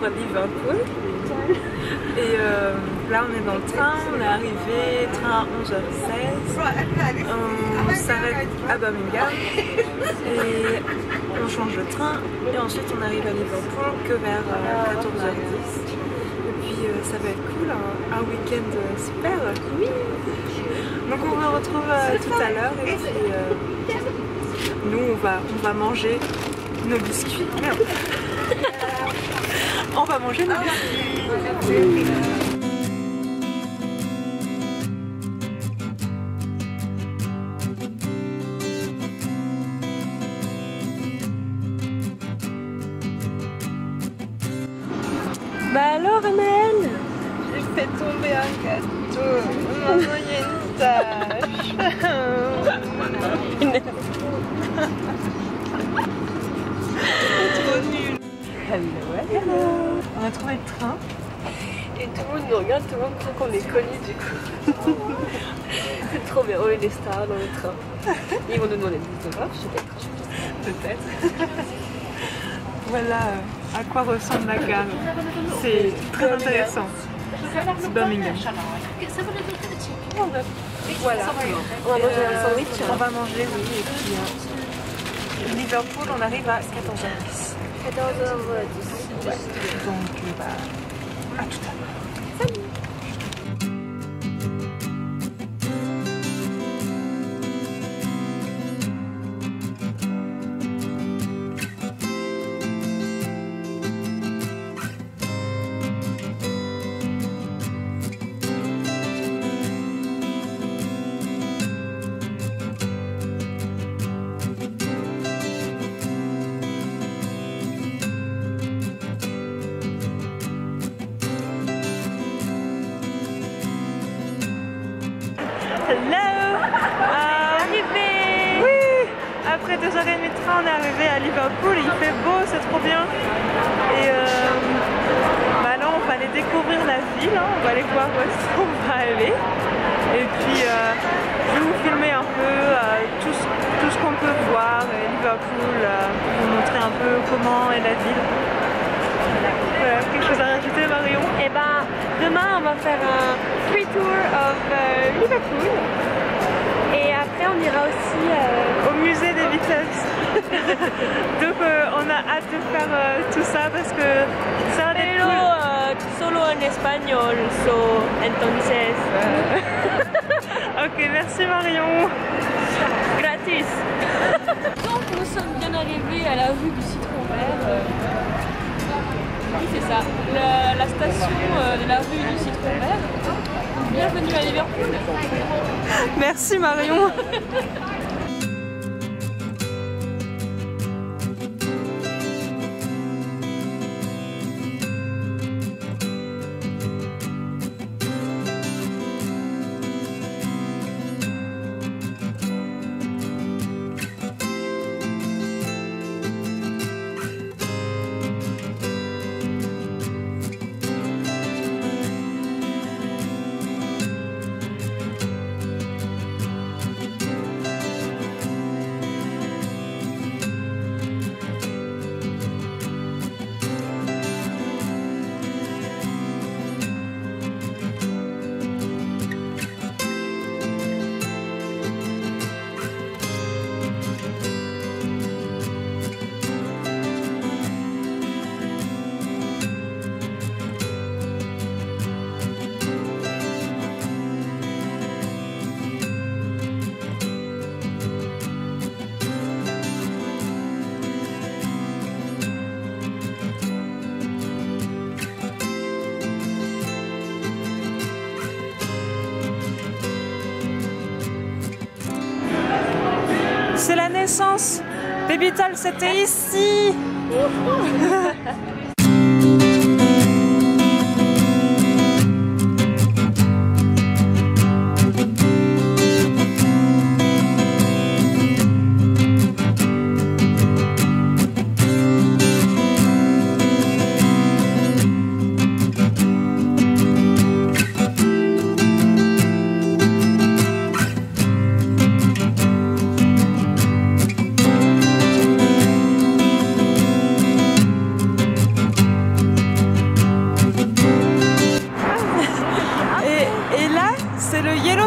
Liverpool. Et là on est dans le train, on est arrivé, train à 11h16. On s'arrête à Birmingham et on change de train. Et ensuite on arrive à Liverpool que vers 14h10. Et puis ça va être cool, un week-end super. Oui. Donc on se retrouve tout à l'heure et puis nous on va manger nos biscuits. Merde. On va manger nos biscuits. Bah alors Amel, j'ai fait tomber un gâteau. Maman, il y a une tache. Trop nul. Hello. On a trouvé le train. et tout le monde nous regarde, tout le monde croit qu'on est connus du coup. C'est trop bien, on est des stars dans le train. Ils vont nous demander des autographes, Peut-être. Voilà à quoi ressemble la gare. C'est très intéressant. C'est Birmingham. Voilà. On va manger un sandwich. On va manger, oui. Et puis Liverpool, on arrive à 14h10. 14h10. Ouais. Donc, à tout à l'heure. Salut. Hello! Arrivé! Oui! Après 2h30 de train, on est arrivé à Liverpool. Il fait beau, c'est trop bien. Et là, on va aller découvrir la ville. Hein. On va aller voir où est-ce qu'on va aller. Et puis, je vais vous filmer un peu tout ce qu'on peut voir. Liverpool, vous montrer un peu comment est la ville. Voilà, quelque chose à rajouter, Marion? Et ben, demain on va faire un free tour of Liverpool. Et après on ira aussi au musée des Beatles. Donc on a hâte de faire tout ça parce que ça va être cool. Solo en espagnol, entonces. Ok, merci Marion. Gratis. Donc nous sommes bien arrivés à la rue du Citron Vert. Oui, c'est ça, la station de la rue du Citron Vert. Bienvenue à Liverpool. Merci Marion. C'est la naissance. Baby Tal, c'était ici.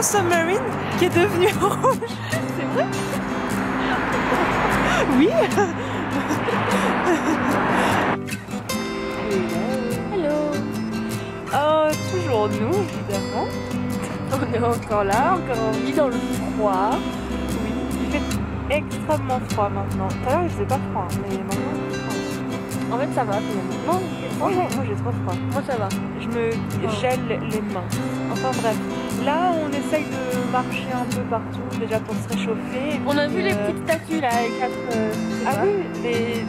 Marion Submarine qui est devenue rouge. C'est vrai? Oui. Hello. Oh, toujours nous, évidemment. On est encore là, encore en vie dans le froid. Oui, il fait extrêmement froid maintenant. Tout à l'heure il faisait pas froid, mais maintenant il fait froid. En fait, ça va finalement. Non, Moi j'ai trop froid. moi ça va. Je me gèle les mains. Enfin bref, là on essaye de marcher un peu partout déjà pour se réchauffer. On a vu les petites statues là, les 4. Ah oui,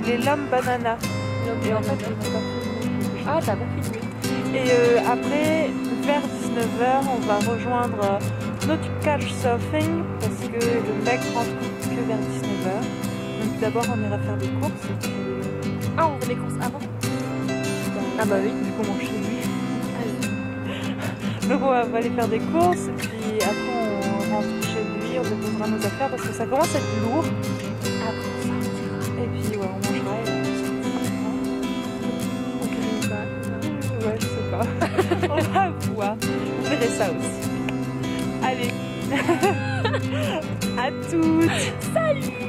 les lames banana. Et en fait, j'ai pas filmé. Ah, t'as pas filmé. Et après, vers 19h, on va rejoindre notre couchsurfing parce que le mec rentre que vers 19h. Donc d'abord, on ira faire des courses. Et puis, Ah, on fait des courses avant. Ah bah oui. Du coup, on mange chez lui. Donc on va aller faire des courses et puis après on rentre chez lui, on déposera nos affaires parce que ça commence à être lourd. Et puis ouais, on mangera et On cuisine pas. ouais, je sais pas. On va voir. On verrait ça aussi. Allez. À toutes. Salut.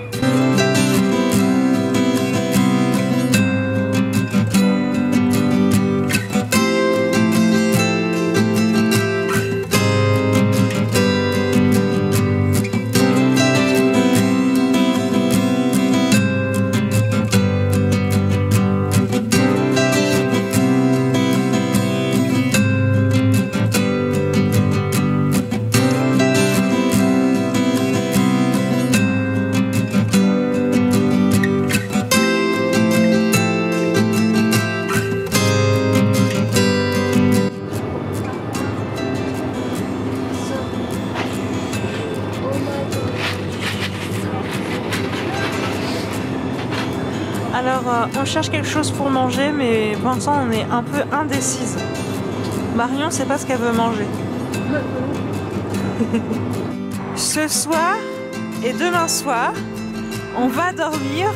Alors, on cherche quelque chose pour manger, mais pour l'instant, on est un peu indécise. Marion sait pas ce qu'elle veut manger. Ce soir et demain soir, on va dormir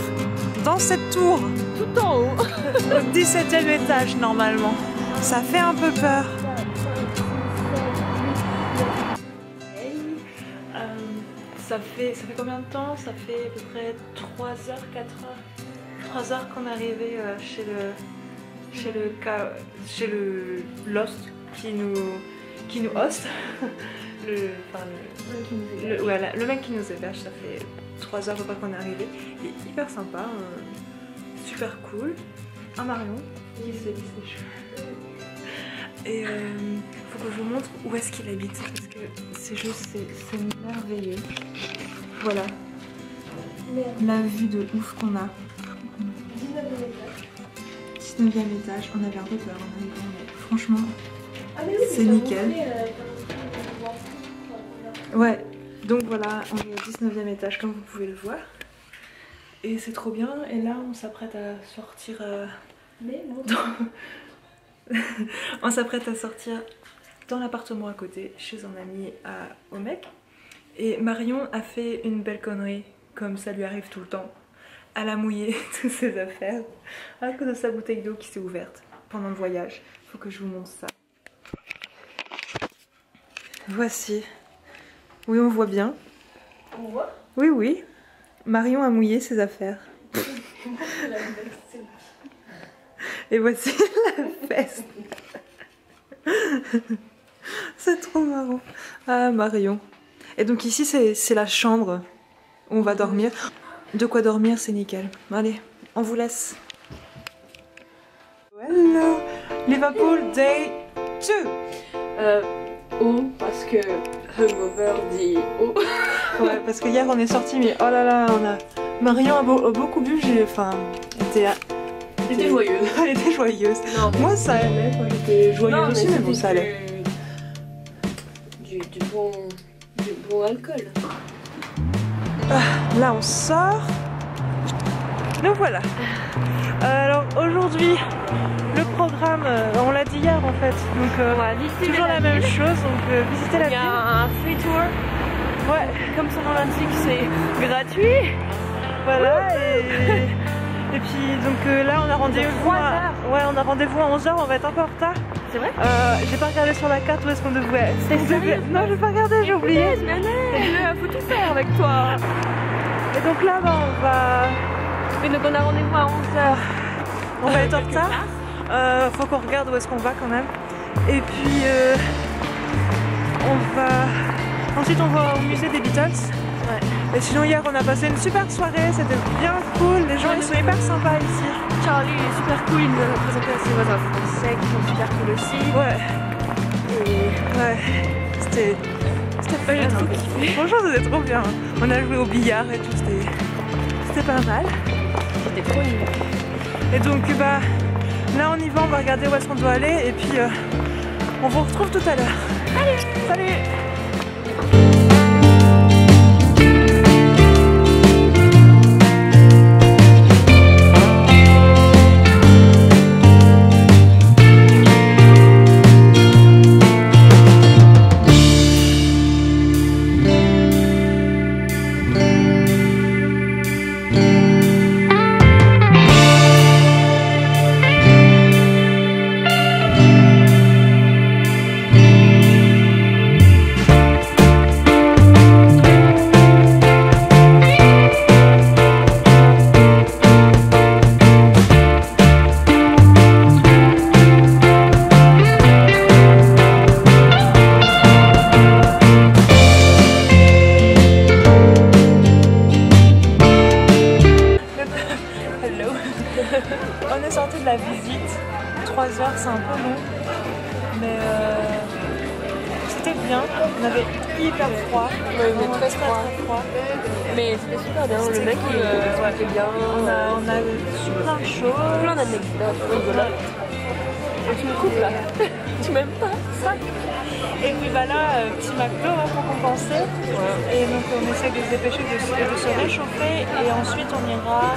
dans cette tour. Tout en haut. Au 17e étage, normalement. Ça fait un peu peur. Ça fait combien de temps? Ça fait à peu près 3 heures, 4 heures. 3 heures qu'on est arrivé chez le Lost qui nous hoste. Le mec qui nous héberge, ça fait 3 heures je crois qu'on est arrivé. Il est hyper sympa, super cool. Un Marion qui s'est lissé les cheveux. Et faut que je vous montre où est-ce qu'il habite parce que c'est merveilleux. Voilà. La vue de ouf qu'on a. 19e étage, on avait un peu peur en arrivant, mais franchement, c'est nickel. Ouais, donc voilà, on est au 19e étage comme vous pouvez le voir. Et c'est trop bien, et là on s'apprête à sortir... on s'apprête à sortir dans l'appartement à côté, chez un ami au mec. Et Marion a fait une belle connerie, comme ça lui arrive tout le temps. Elle a mouillé toutes ses affaires à cause de sa bouteille d'eau qui s'est ouverte pendant le voyage. Faut que je vous montre ça. Voici. Oui, on voit bien. On voit? Oui, oui. Marion a mouillé ses affaires. Et voici la fesse. C'est trop marrant. Ah, Marion. Et donc ici, c'est la chambre où on va dormir. De quoi dormir, c'est nickel. Allez, on vous laisse. Voilà, Liverpool Day 2. Haut, parce que hungover dit haut. Ouais, parce que hier on est sorti, mais oh là là, Marion a beaucoup bu, elle était joyeuse. Elle était joyeuse. Non, moi ça allait, moi j'étais joyeuse aussi, mais bon ça allait. Du bon alcool. Là on sort. Donc voilà. Alors aujourd'hui, le programme, on l'a dit hier en fait. Donc on va visiter toujours la même chose, donc visiter la ville. Il y a un free tour. Ouais, comme son nom l'indique, c'est gratuit. Voilà, et puis donc là on a rendez-vous à 11h, on va être un peu en retard. C'est vrai? J'ai pas regardé sur la carte où est-ce qu'on devait. Non, j'ai pas regardé, j'ai oublié. Il faut tout faire avec toi. Et donc là, bah, on va. Mais donc on a rendez-vous à 11h. On va être en retard. Faut qu'on regarde où est-ce qu'on va quand même. Et puis on va. Ensuite on va au musée des Beatles. Ouais. Et sinon hier on a passé une super soirée, c'était bien cool, les gens ils sont hyper sympas ici. Charlie il est super cool, il nous a présenté à ses voisins français qui sont super cool aussi. Ouais. Et ouais. C'était j'ai trop kiffé. Franchement c'était trop bien. On a joué au billard et tout, c'était pas mal. C'était trop nul. Et donc bah là on y va, on va regarder où est-ce qu'on doit aller et puis on vous retrouve tout à l'heure. Salut. On est sorti de la visite, 3 heures c'est un peu long, mais c'était bien, on avait hyper froid, très froid. Mais c'était super bien, le mec il était bien. On a su plein de choses, plein d'anecdotes rigolotes. Et tu me coupes là. Tu m'aimes pas ça? Et puis bah là, petit McDo pour compenser. Ouais. Et donc on essaie de se dépêcher de se réchauffer et ensuite on ira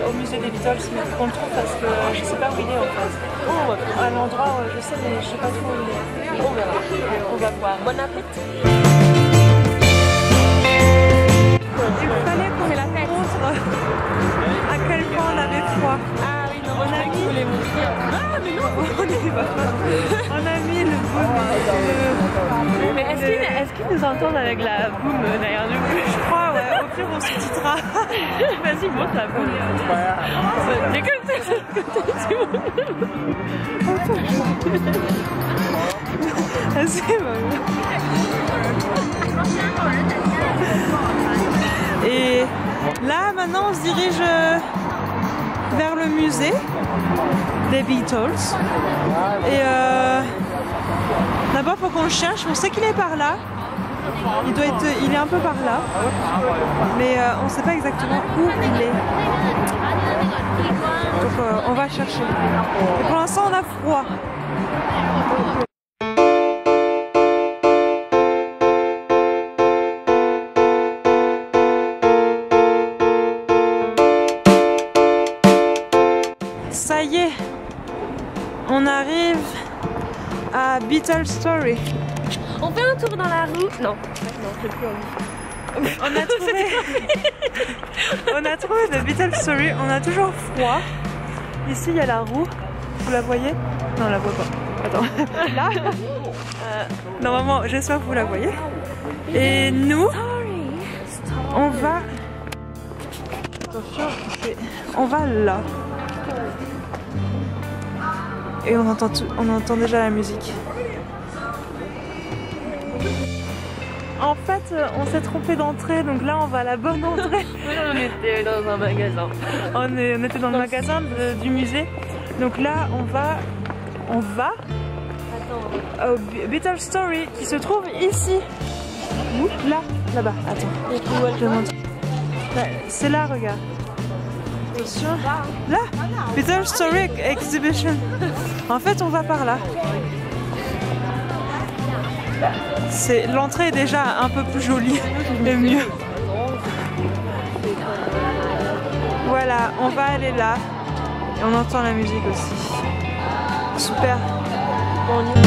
au musée des Beatles, mais qu'on le trouve parce que je sais pas où il est en fait. À l'endroit, je sais mais je sais pas trop où il est. On verra. On va voir. Bon appétit. Il fallait qu'on la montre à quel point on avait froid. Ah oui, non, moi je voulais montrer. Ah mais non, on y va. On a mis le boom. Mais est-ce qu'ils nous entendent avec la boom derrière nous? Je crois, ouais. Au pire, on sous-titrera. Vas-y, montre la boom. C'est comme ça, c'est bon. Et là, maintenant, on se dirige vers le musée des Beatles. Et d'abord, il faut qu'on le cherche. On sait qu'il est par là. Il est un peu par là. Mais on ne sait pas exactement où il est. Donc, on va chercher. Et pour l'instant, on a froid. Ça y est, on arrive à Beatles Story. On fait un tour dans la rue. Non, c'est plus envie. On a trouvé The Beatles Story. On a toujours froid. Ici, il y a la roue. Vous la voyez? Non, on la voit pas. Attends. Là. Normalement, j'espère que vous la voyez. Et nous, on va. Attention, on va là. Et on entend déjà la musique. En fait, on s'est trompé d'entrée, donc là on va à la bonne entrée. On était dans un magasin. On était dans le magasin du musée. Donc là, on va au Beatles Story qui se trouve ici. Où? Là, là-bas. Attends, je te montre. C'est là, regarde. Attention. Là, Beatles Story Exhibition. En fait, on va par là. L'entrée est déjà un peu plus jolie et mieux. Voilà, on va aller là. Et on entend la musique aussi. Super. Bon, on y va.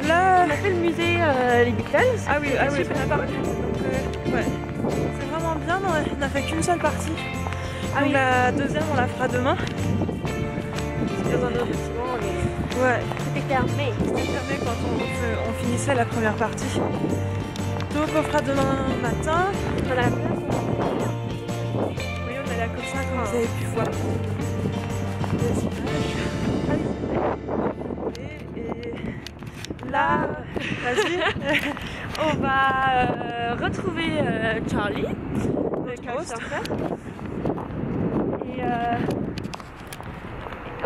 Là, on a fait le musée les Beatles. ah oui, on a pas. Donc, ouais, c'est vraiment bien. On n'a fait qu'une seule partie. Donc la deuxième, on la fera demain. Dans un autre bâtiment, Ouais. c'était fermé. C'était fermé quand on finissait la première partie. Donc on fera demain matin. On a la place. Oui, on est là comme ça, comme vous avez pu voir. Et là, vas-y. On va retrouver Charlie, le couchsurfer.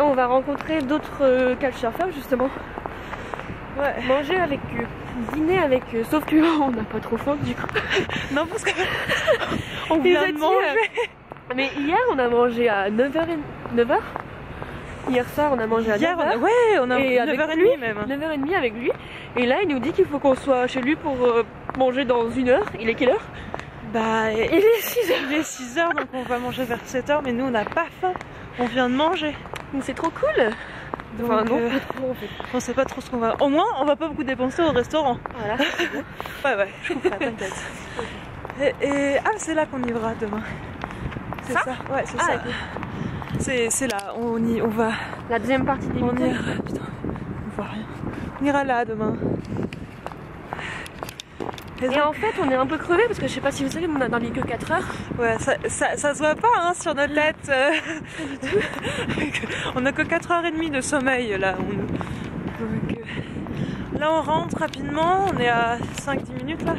Et on va rencontrer d'autres couchsurfers justement. Ouais. Manger avec eux, dîner avec eux, sauf qu'on n'a pas trop faim du coup. Non, parce qu'on vient de manger. Mais hier on a mangé à 9h. Hier soir on a mangé à 9h. Ouais, on a et 9h30 même. 9h30 avec lui. Et là il nous dit qu'il faut qu'on soit chez lui pour manger dans 1 heure. Il est quelle heure? Bah, il est 6h. Il est 6h, donc on va manger vers 7h, mais nous on n'a pas faim. On vient de manger. Donc c'est trop cool. Donc, Enfin, non, trop, en fait. On sait pas trop ce qu'on va. Au moins, on va pas beaucoup dépenser au restaurant. Voilà. Ouais, je comprends, t'inquiète. Ah, c'est là qu'on ira demain. C'est ça? Ouais, c'est ça. Okay. C'est là, on va. La deuxième partie des Putain, on voit rien. On ira là demain. Et en fait, on est un peu crevé parce que je sais pas si vous savez, mais on a dormi que 4 heures. Ouais, ça se voit pas hein, sur notre tête. Pas du tout. On a que 4h30 de sommeil là. Donc, là, on rentre rapidement. On est à 5-10 minutes là.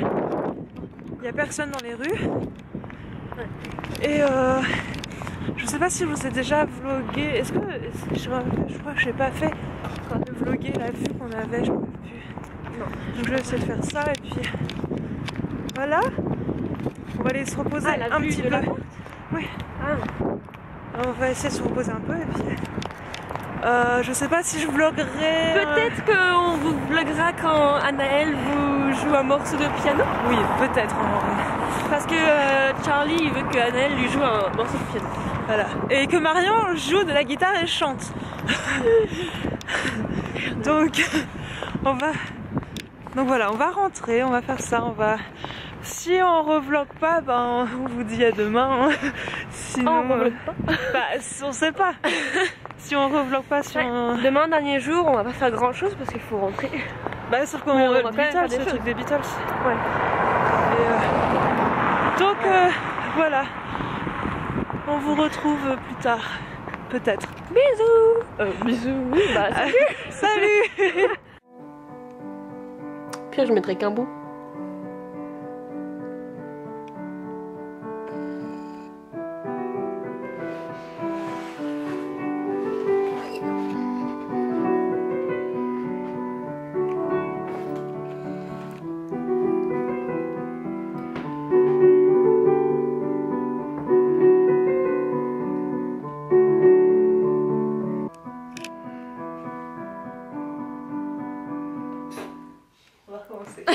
Il n'y a personne dans les rues. Ouais. Et je sais pas si je vous ai déjà vlogué. Est-ce que je crois que je n'ai pas fait de vloguer la vue qu'on avait. Je ne sais plus. Non. Donc je vais essayer de faire ça et puis voilà. On va aller se reposer un petit peu. Oui. On va essayer de se reposer un peu et puis je sais pas si je vloguerai. Peut-être qu'on vous vloguera quand Anaël vous joue un morceau de piano. Oui, peut-être. Parce que Charlie il veut que Anaël lui joue un morceau de piano. Voilà. Et que Marion joue de la guitare et chante. Donc voilà, on va rentrer, on va faire ça, si on revlogue pas, ben on vous dit à demain. Sinon, on revlogue pas. Bah, on sait pas. Si on revlogue pas, Demain, dernier jour, on va pas faire grand chose parce qu'il faut rentrer. Bah sauf qu'on va le quand même faire des le truc des Beatles. Ouais. Et, donc voilà. On vous retrouve plus tard. Peut-être. Bisous. Bisous. Bah salut. Salut. Puis je mettrai qu'un bout. On va recommencer.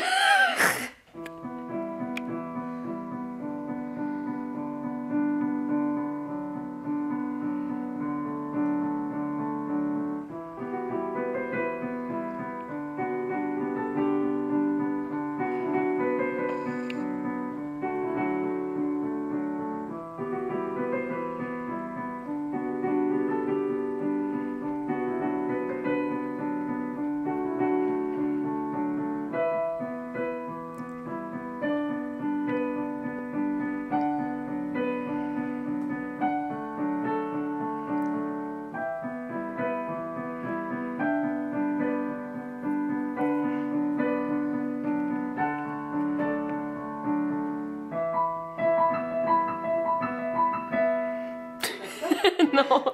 Non.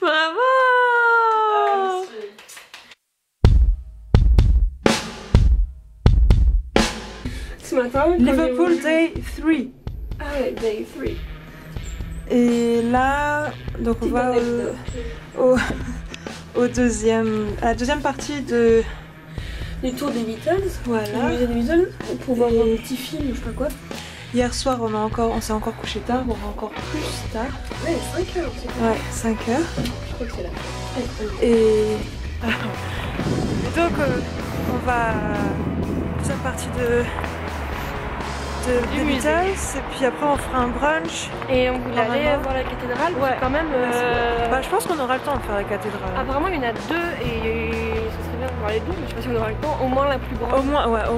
Bravo. Ce matin, Liverpool Day 3. Ah ouais, Day 3. Et là, donc on va à la deuxième partie du tour des Beatles, voilà. Du musée des Beatles, pour voir un petit film ou je sais pas quoi. Hier soir, on s'est encore couché tard, on va encore plus tard. Ouais, 5 heures aussi. Ouais, 5 heures. Je crois que c'est là. Et donc, on va à la deuxième partie des Beatles, et puis après on fera un brunch. Et on voulait aller voir la cathédrale, ouais. Quand même. Bah, je pense qu'on aura le temps de faire la cathédrale. Apparemment, il y en a 2 et ce serait bien de voir les 2, mais je sais pas si on aura le temps. Au moins la plus grande. Au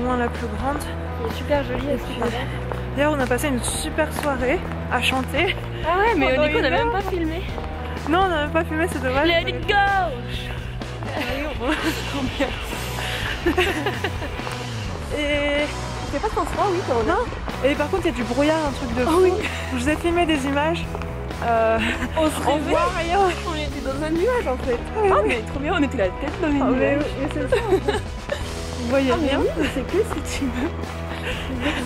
moins la plus grande. Elle est super jolie, elle est super belle. D'ailleurs, on a passé une super soirée à chanter. Ah ouais, mais Pendant du coup, on n'a une même heure. pas filmé. Non, on n'a même pas filmé, c'est dommage. Let it go! Et C'est pas sans froid, oui, quand même. non. Et par contre, il y a du brouillard, un truc de fou. oui. Je vous ai filmé des images. On se On voit rien. On était dans un nuage en fait. Ah, mais trop bien, on était la tête dans une nuage. Mais c'est ça. Vous voyez rien. C'est que si tu veux.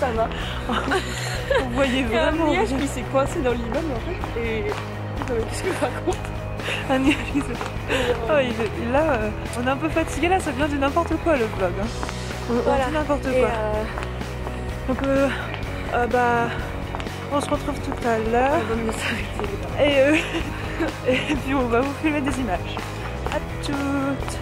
Ça va. Vous voyez Il y a un vraiment nuage rien. qui s'est coincé dans l'immeuble en fait. Et. Qu'est-ce que je raconte? Un nuage. Oh, là, on est un peu fatigué là, ça devient du n'importe quoi le vlog. Hein. On dit n'importe quoi. Donc, bah, on se retrouve tout à l'heure. Et puis on va vous filmer des images. À toutes.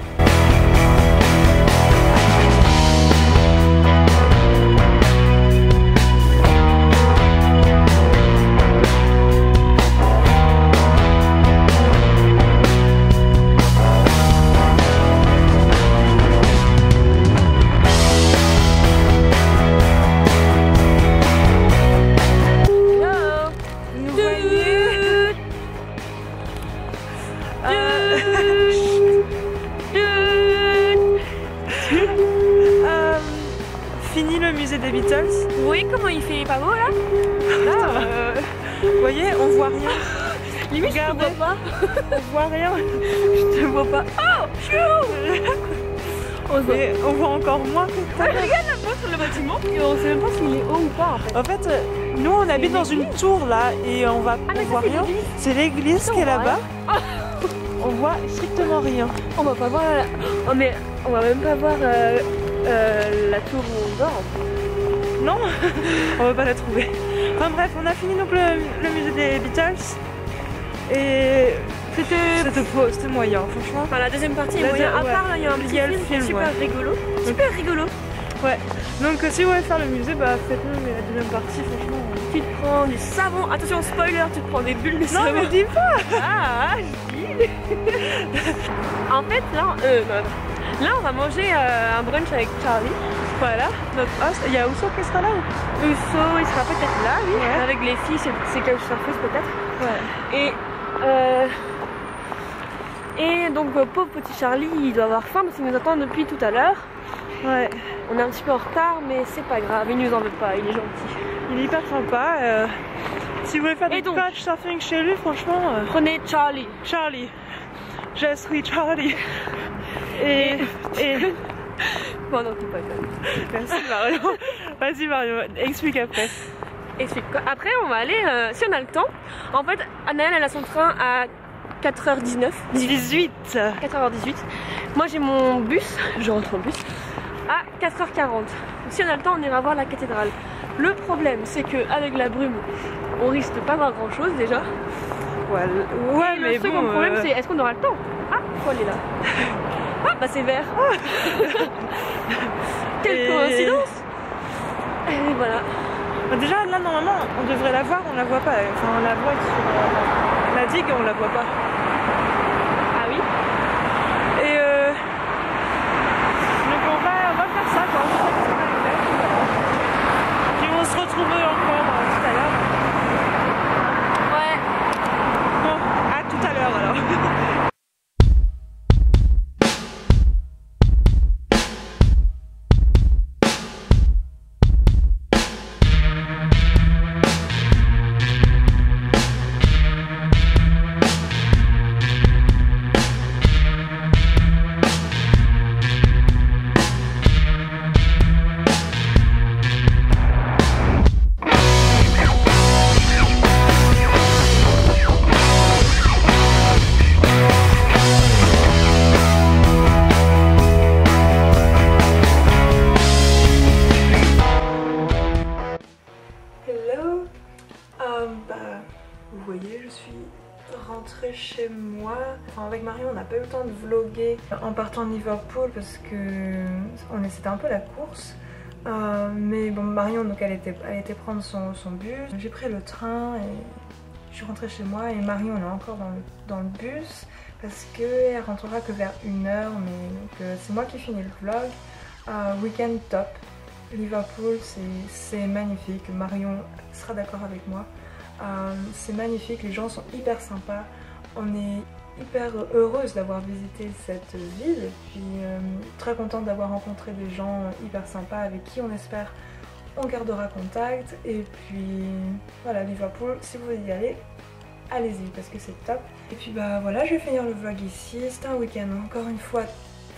Fini le musée des Beatles. Oui, comment il fait pas beau là? Vous voyez, on voit rien. Limite, je te vois pas. On voit rien. Je te vois pas. Oh, chou! On voit encore moins. Regarde la porte sur le bâtiment et on sait même pas s'il est haut ou pas en fait. En fait, nous on habite dans une tour là et on voit rien. C'est l'église qui est là-bas. On voit strictement rien. On va pas voir la... Oh, mais on va même pas voir la tour où on dort. Non, on va pas la trouver. Enfin bref, on a fini donc le musée des Beatles. Et c'était moyen, franchement. Enfin, la deuxième partie est moyen. À part là, il y a un petit film super rigolo. Super rigolo. Ouais. Donc si vous voulez faire le musée, bah faites-le, mais la deuxième partie, franchement. Tu te prends du savon. Attention, spoiler, tu te prends des bulles de savon. Non, mais dis pas. Ah, je dis. En fait, là, on va manger un brunch avec Charlie. Voilà, notre host. Il y a Uso qui sera là ou Uso, il sera peut-être là, oui. Ouais. Avec les filles, c'est Couchsurfers peut-être. Ouais. Et donc, pauvre petit Charlie, il doit avoir faim parce qu'il nous attend depuis tout à l'heure. Ouais. On est un petit peu en retard, mais c'est pas grave, il nous en veut pas, il est gentil. Il est hyper sympa. Si vous voulez faire du couchsurfing chez lui, franchement. Prenez Charlie. Charlie. Je suis Charlie. Et... Bon, non, c'est pas grave. Merci Marion. Vas-y Marion, explique après. Explique quoi. Après, on va aller, si on a le temps. En fait, Anaëlle, elle a son train à 4h19. 4h18. Moi, j'ai mon bus, je rentre en bus, à 4h40. Donc, si on a le temps, on ira voir la cathédrale. Le problème, c'est qu'avec la brume, on risque de pas voir grand chose déjà. Ouais, mais le second problème, c'est est-ce qu'on aura le temps? Ah, faut aller là. Ah, bah c'est vert. Quelle coïncidence. Et voilà. Déjà, là, normalement, on devrait la voir, on la voit pas. Enfin, on la voit sur la digue, on la voit pas. Ah oui. Et donc on va faire ça, quoi. Puis on se retrouve encore tout à l'heure. Ouais. Bon, à tout à l'heure alors. Vous voyez, je suis rentrée chez moi. Enfin, avec Marion, on n'a pas eu le temps de vlogger en partant de Liverpool parce que c'était un peu la course. Mais bon, Marion, donc elle était prendre son bus. J'ai pris le train et je suis rentrée chez moi. Et Marion, elle est encore dans le bus parce qu'elle rentrera que vers 1h. Mais c'est moi qui finis le vlog. Week-end top. Liverpool, c'est magnifique. Marion sera d'accord avec moi. C'est magnifique, les gens sont hyper sympas. On est hyper heureuse d'avoir visité cette ville. Puis très contente d'avoir rencontré des gens hyper sympas avec qui on espère on gardera contact. Et puis voilà, Liverpool, si vous voulez y aller, allez-y parce que c'est top. Et puis bah voilà, je vais finir le vlog ici. C'était un week-end encore une fois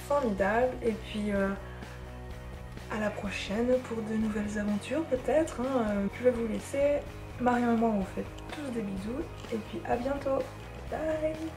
formidable. Et puis à la prochaine pour de nouvelles aventures peut-être. Je vais vous laisser. Marion et moi on vous fait tous des bisous. Et puis à bientôt. Bye.